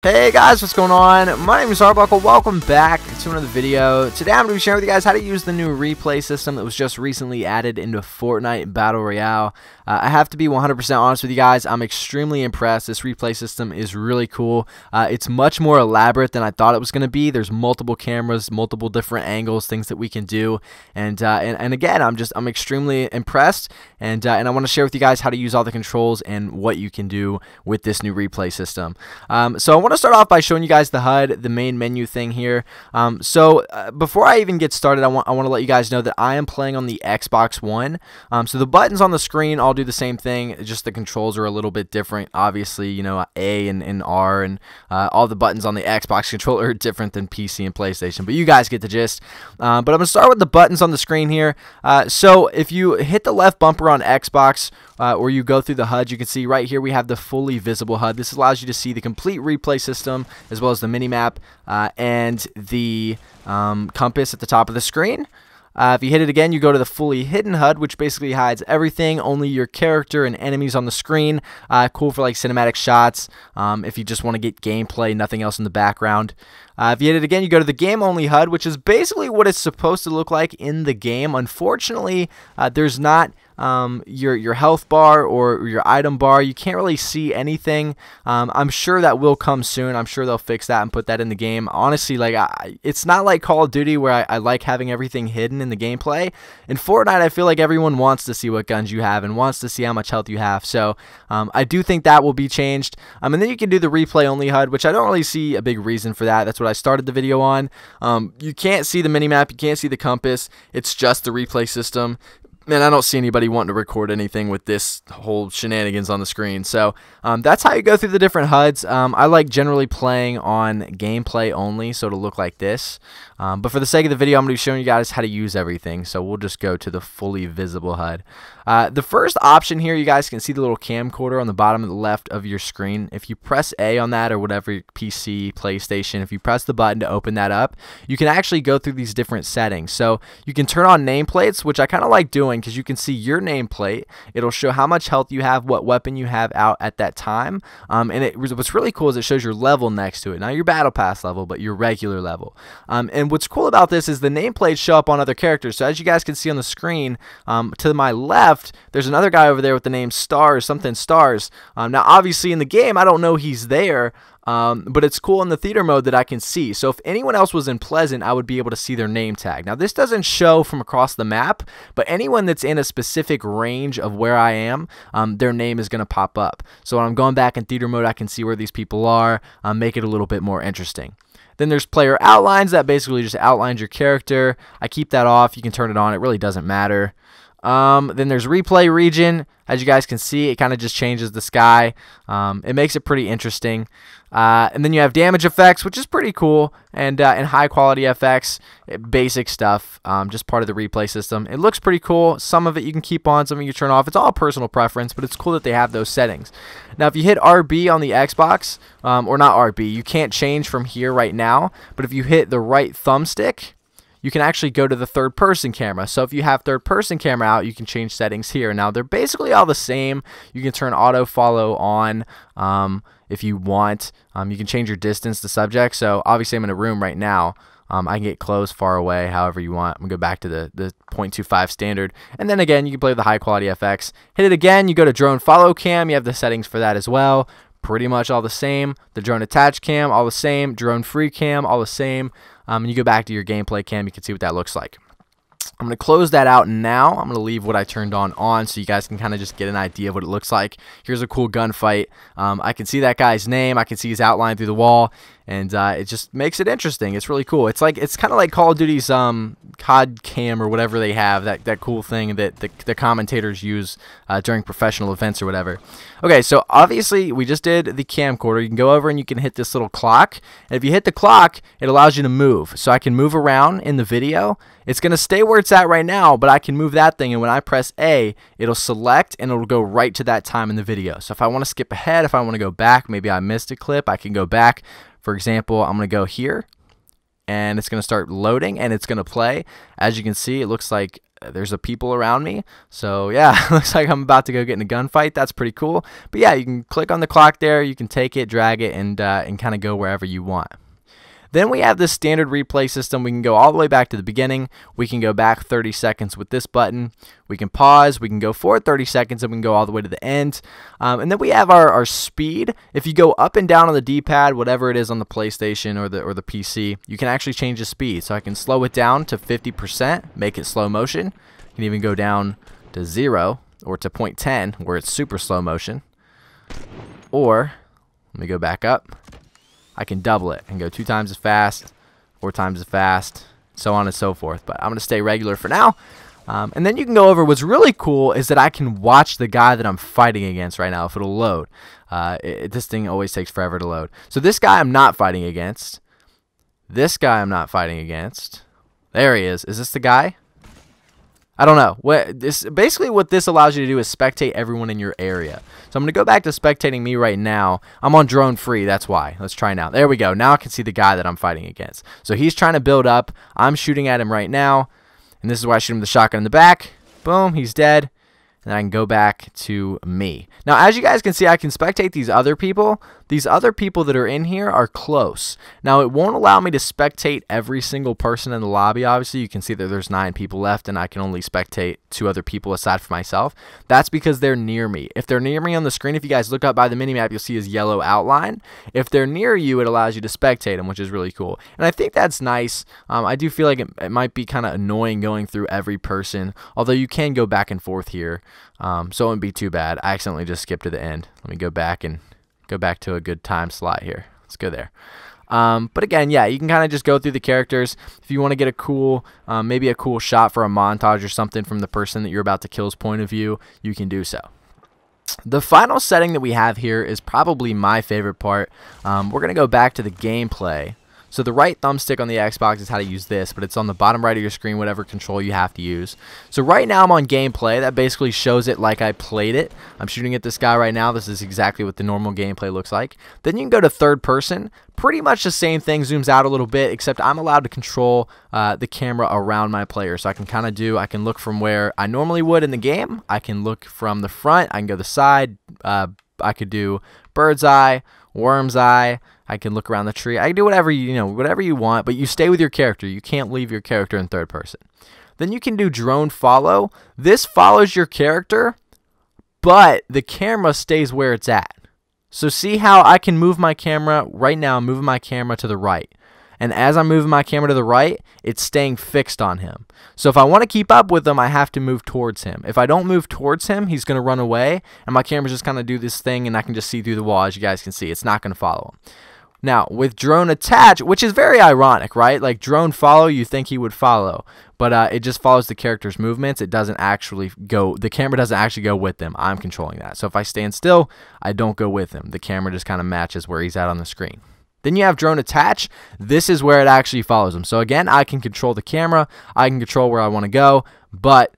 Hey guys, what's going on? My name is Arbuckle. Welcome back to another video. Today I'm going to be sharing with you guys how to use the new replay system that was just recently added into Fortnite Battle Royale. I have to be 100% honest with you guys. I'm extremely impressed. This replay system is really cool. It's much more elaborate than I thought it was going to be. There's multiple cameras, multiple different angles, things that we can do, and again, I'm extremely impressed, and I want to share with you guys how to use all the controls and what you can do with this new replay system. So I want to start off by showing you guys the HUD, the main menu thing here. Before I even get started, I want to let you guys know that I am playing on the Xbox One. So the buttons on the screen all do the same thing, just the controls are a little bit different. Obviously, you know, A and R and all the buttons on the Xbox controller are different than PC and PlayStation, but you guys get the gist. But I'm going to start with the buttons on the screen here. So if you hit the left bumper on Xbox or you go through the HUD, you can see right here we have the fully visible HUD. This allows you to see the complete replay system as well as the mini-map and the compass at the top of the screen. If you hit it again, you go to the fully hidden HUD, which basically hides everything, only your character and enemies on the screen. Cool for like cinematic shots, if you just want to get gameplay, nothing else in the background. If you hit it again, you go to the game-only HUD, which is basically what it's supposed to look like in the game. Unfortunately, there's not your health bar or your item bar. You can't really see anything. I'm sure that will come soon. I'm sure they'll fix that and put that in the game. Honestly, like it's not like Call of Duty where I like having everything hidden in the gameplay. In Fortnite, I feel like everyone wants to see what guns you have and wants to see how much health you have. So I do think that will be changed. And then you can do the replay-only HUD, which I don't really see a big reason for that. That's what I started the video on. You can't see the minimap, you can't see the compass. It's just the replay system. Man, I don't see anybody wanting to record anything with this whole shenanigans on the screen. So that's how you go through the different HUDs. I like generally playing on gameplay only, so it'll look like this. But for the sake of the video, I'm going to be showing you guys how to use everything. So we'll just go to the fully visible HUD. The first option here, you guys can see the little camcorder on the bottom of the left of your screen. If you press A on that or whatever, PC, PlayStation, if you press the button to open that up, you can actually go through these different settings. So you can turn on nameplates, which I kind of like doing because you can see your nameplate. It'll show how much health you have, what weapon you have out at that time. What's really cool is it shows your level next to it. Not your battle pass level, but your regular level. And what's cool about this is the nameplates show up on other characters. So as you guys can see on the screen, to my left, there's another guy over there with the name Stars, something Stars. Now, obviously in the game, I don't know he's there. But it's cool in the theater mode that I can see. So if anyone else was in Pleasant, I would be able to see their name tag. Now this doesn't show from across the map, but anyone that's in a specific range of where I am, their name is going to pop up. So when I'm going back in theater mode, I can see where these people are, make it a little bit more interesting. Then there's player outlines. That basically just outlines your character. I keep that off. You can turn it on. It really doesn't matter. Then there's replay region. As you guys can see, it kind of just changes the sky. It makes it pretty interesting. And then you have damage effects, which is pretty cool, and high quality effects, basic stuff, just part of the replay system. It looks pretty cool. Some of it you can keep on, some of you turn off. It's all personal preference, but it's cool that they have those settings. Now, if you hit RB on the Xbox, or not RB, you can't change from here right now, but if you hit the right thumbstick, you can actually go to the third-person camera. So if you have third-person camera out, you can change settings here. Now, they're basically all the same. You can turn auto-follow on if you want. You can change your distance to subject. So obviously, I'm in a room right now. I can get close, far away, however you want. I'm going to go back to the 0.25 standard. And then again, you can play with the high-quality FX. Hit it again. You go to drone follow cam. You have the settings for that as well. Pretty much all the same. The drone attach cam, all the same. Drone free cam, all the same. And you go back to your gameplay cam, you can see what that looks like. I'm going to close that out now. I'm going to leave what I turned on so you guys can kind of just get an idea of what it looks like. Here's a cool gunfight. I can see that guy's name. I can see his outline through the wall. And it just makes it interesting. It's really cool. It's kind of like Call of Duty's COD cam or whatever they have, that cool thing that the commentators use during professional events or whatever. Okay, so obviously we just did the camcorder. You can go over and you can hit this little clock. And if you hit the clock, it allows you to move. So I can move around in the video. It's going to stay where it's at right now, but I can move that thing, and when I press A, it'll select and it'll go right to that time in the video. So if I want to skip ahead, if I want to go back, maybe I missed a clip, I can go back. For example, I'm going to go here, and it's going to start loading, and it's going to play. As you can see, it looks like there's a people around me. So yeah, looks like I'm about to go get in a gunfight. That's pretty cool. But yeah, you can click on the clock there. You can take it, drag it, and kind of go wherever you want. Then we have the standard replay system. We can go all the way back to the beginning. We can go back 30 seconds with this button. We can pause. We can go forward 30 seconds, and we can go all the way to the end. And then we have our speed. If you go up and down on the D-pad, whatever it is on the PlayStation or the PC, you can actually change the speed. So I can slow it down to 50%, make it slow motion. You can even go down to 0 or to 0.10 where it's super slow motion. Or, let me go back up. I can double it and go 2 times as fast, 4 times as fast, so on and so forth. But I'm going to stay regular for now. And then you can go over what's really cool is that I can watch the guy that I'm fighting against right now if it'll load. This thing always takes forever to load. So this guy I'm not fighting against. This guy I'm not fighting against. There he is. Is this the guy? I don't know. Basically what this allows you to do is spectate everyone in your area. So I'm going to go back to spectating me right now. I'm on drone free, that's why. Let's try now. There we go. Now I can see the guy that I'm fighting against. So he's trying to build up. I'm shooting at him right now. And this is why I shoot him with the shotgun in the back. Boom, he's dead. And I can go back to me. Now, as you guys can see, I can spectate these other people. These other people that are in here are close. Now, it won't allow me to spectate every single person in the lobby, obviously. You can see that there's 9 people left, and I can only spectate 2 other people aside from myself. That's because they're near me. If they're near me on the screen, if you guys look up by the minimap, you'll see his yellow outline. If they're near you, it allows you to spectate them, which is really cool. And I think that's nice. I do feel like it might be kind of annoying going through every person, although you can go back and forth here. So it wouldn't be too bad. I accidentally just skipped to the end. Let me go back and go back to a good time slot here. Let's go there. But again, yeah, you can kind of just go through the characters. If you want to get a cool, maybe a cool shot for a montage or something from the person that you're about to kill's point of view, you can do so. The final setting that we have here is probably my favorite part. We're going to go back to the gameplay. So the right thumbstick on the Xbox is how to use this, but it's on the bottom right of your screen, whatever control you have to use. So right now I'm on gameplay. That basically shows it like I played it. I'm shooting at this guy right now. This is exactly what the normal gameplay looks like. Then you can go to third person. Pretty much the same thing, zooms out a little bit, except I'm allowed to control the camera around my player. So I can look from where I normally would in the game. I can look from the front. I can go to the side. I could do bird's eye, worm's eye. I can look around the tree. I can do whatever whatever you want, but you stay with your character. You can't leave your character in third person. Then you can do drone follow. This follows your character, but the camera stays where it's at. So see how I can move my camera right now. I'm moving my camera to the right. And as I'm moving my camera to the right, it's staying fixed on him. So if I want to keep up with him, I have to move towards him. If I don't move towards him, he's going to run away, and my camera's just kind of do this thing, and I can just see through the wall, as you guys can see. It's not going to follow him. Now, with drone attach, which is very ironic, right? Like drone follow, you think he would follow, but it just follows the character's movements. It doesn't actually go, the camera doesn't actually go with them. I'm controlling that. So if I stand still, I don't go with him. The camera just kind of matches where he's at on the screen. Then you have drone attach. This is where it actually follows him. So again, I can control the camera. I can control where I want to go, but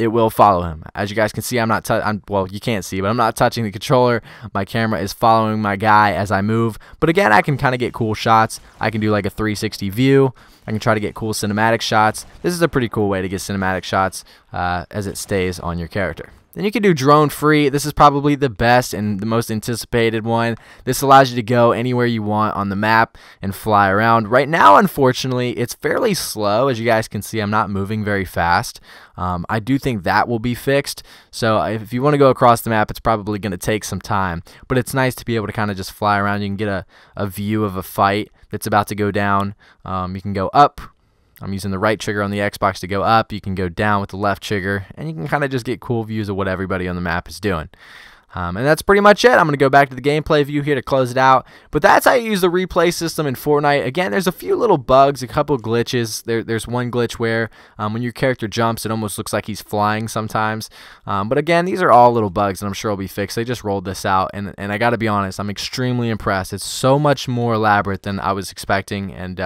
it will follow him. As you guys can see, well, you can't see, but I'm not touching the controller. My camera is following my guy as I move. But again, I can kind of get cool shots. I can do like a 360 view. I can try to get cool cinematic shots. This is a pretty cool way to get cinematic shots as it stays on your character. Then you can do drone free. This is probably the best and the most anticipated one. This allows you to go anywhere you want on the map and fly around. Right now, unfortunately, it's fairly slow. As you guys can see, I'm not moving very fast. I do think that will be fixed. So if you want to go across the map, it's probably going to take some time. But it's nice to be able to kind of just fly around. You can get a view of a fight that's about to go down. You can go up. I'm using the right trigger on the Xbox to go up. You can go down with the left trigger, and you can kind of just get cool views of what everybody on the map is doing. And that's pretty much it. I'm going to go back to the gameplay view here to close it out. But that's how you use the replay system in Fortnite. Again, there's a few little bugs, a couple glitches. There's one glitch where when your character jumps, it almost looks like he's flying sometimes. But again, these are all little bugs, and I'm sure will be fixed. They just rolled this out, and I got to be honest, I'm extremely impressed. It's so much more elaborate than I was expecting, and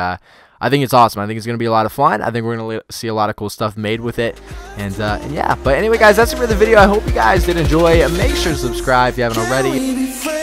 I think it's awesome. I think it's going to be a lot of fun. I think we're going to see a lot of cool stuff made with it. And yeah, but anyway, guys, that's it for the video. I hope you guys did enjoy. Make sure to subscribe if you haven't already.